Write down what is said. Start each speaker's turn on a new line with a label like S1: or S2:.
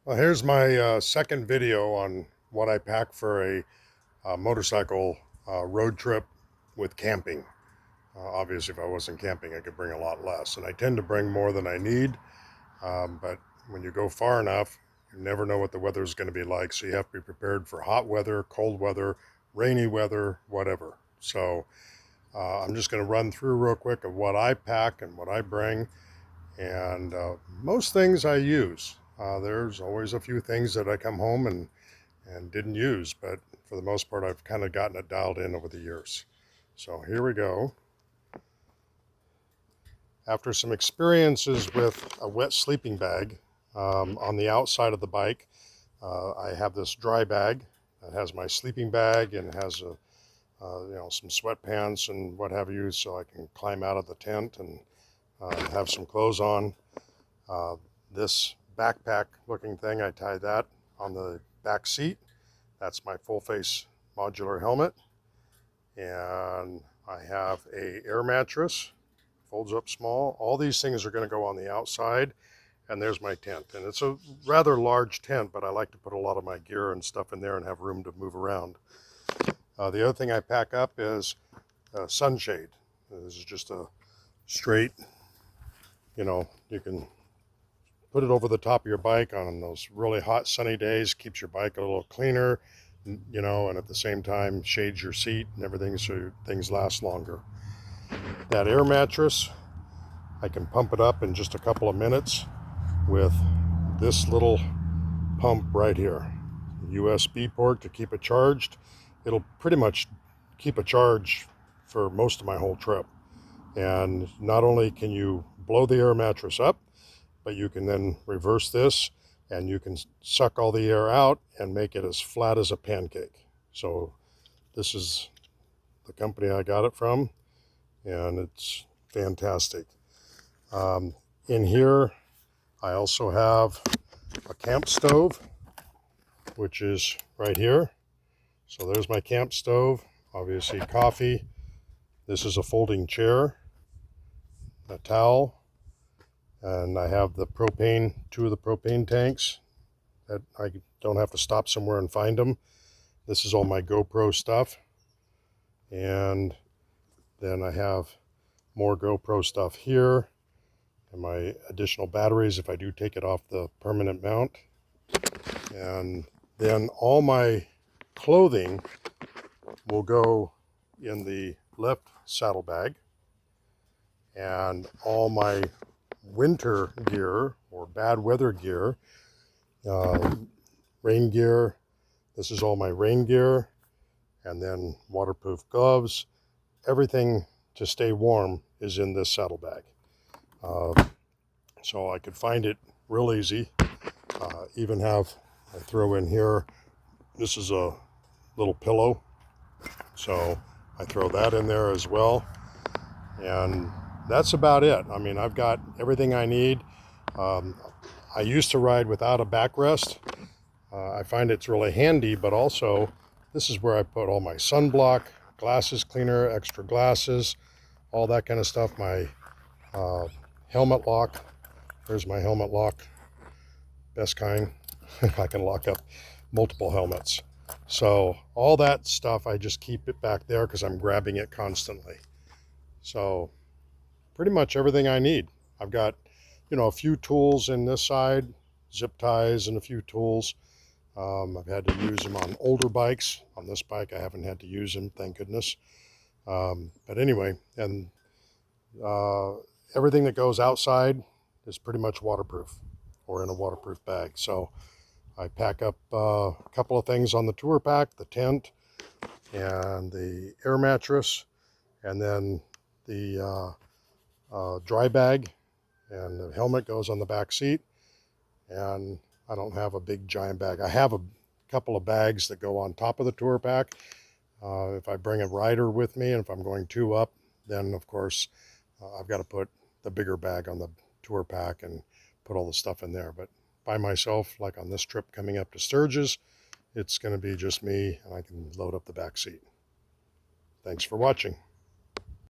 S1: Well, here's my second video on what I pack for a motorcycle road trip with camping. Obviously, if I wasn't camping, I could bring a lot less. And I tend to bring more than I need. But when you go far enough, you never know what the weather is going to be like. So you have to be prepared for hot weather, cold weather, rainy weather, whatever. So I'm just going to run through real quick of what I pack and what I bring. And most things I use. There's always a few things that I come home and didn't use, but for the most part, I've kind of gotten it dialed in over the years. So here we go. After some experiences with a wet sleeping bag on the outside of the bike, I have this dry bag that has my sleeping bag and has some sweatpants and what have you, so I can climb out of the tent and have some clothes on. Uh, this backpack looking thing, I tie that on the back seat. That's my full face modular helmet. And I have a air mattress, folds up small. All these things are going to go on the outside. And there's my tent. And it's a rather large tent, but I like to put a lot of my gear and stuff in there and have room to move around. The other thing I pack up is a sunshade. This is just a straight, you can put it over the top of your bike on those really hot sunny days, keeps your bike a little cleaner, and at the same time shades your seat and everything so things last longer. That air mattress, I can pump it up in just a couple of minutes with this little pump right here. USB port to keep it charged. It'll pretty much keep a charge for most of my whole trip. And not only can you blow the air mattress up, but you can then reverse this and you can suck all the air out and make it as flat as a pancake. So this is the company I got it from, and it's fantastic. In here, I also have a camp stove, which is right here. So there's my camp stove, obviously coffee. This is a folding chair, a towel, and I have the propane, two of the propane tanks that I don't have to stop somewhere and find them. This is all my GoPro stuff. And then I have more GoPro stuff here and my additional batteries if I do take it off the permanent mount. And then all my clothing will go in the left saddlebag, and all my winter gear or bad weather gear, rain gear, this is all my rain gear, and then waterproof gloves, everything to stay warm is in this saddlebag. So I could find it real easy. Even I throw in here, this is a little pillow, so I throw that in there as well. And that's about it. I mean, I've got everything I need. I used to ride without a backrest. I find it's really handy, but also this is where I put all my sunblock, glasses cleaner, extra glasses, all that kind of stuff. My helmet lock. There's my helmet lock. Best kind. I can lock up multiple helmets. So all that stuff, I just keep it back there because I'm grabbing it constantly. So pretty much everything I need. I've got, a few tools in this side, zip ties and a few tools. I've had to use them on older bikes. On this bike, I haven't had to use them, thank goodness. But anyway, and everything that goes outside is pretty much waterproof or in a waterproof bag. So I pack up a couple of things on the tour pack, the tent and the air mattress, and then the dry bag, and the helmet goes on the back seat. And I don't have a big giant bag. I have a couple of bags that go on top of the tour pack. If I bring a rider with me and if I'm going two up, then of course I've got to put the bigger bag on the tour pack and put all the stuff in there. But by myself, like on this trip coming up to Sturgis, it's going to be just me, and I can load up the back seat. Thanks for watching.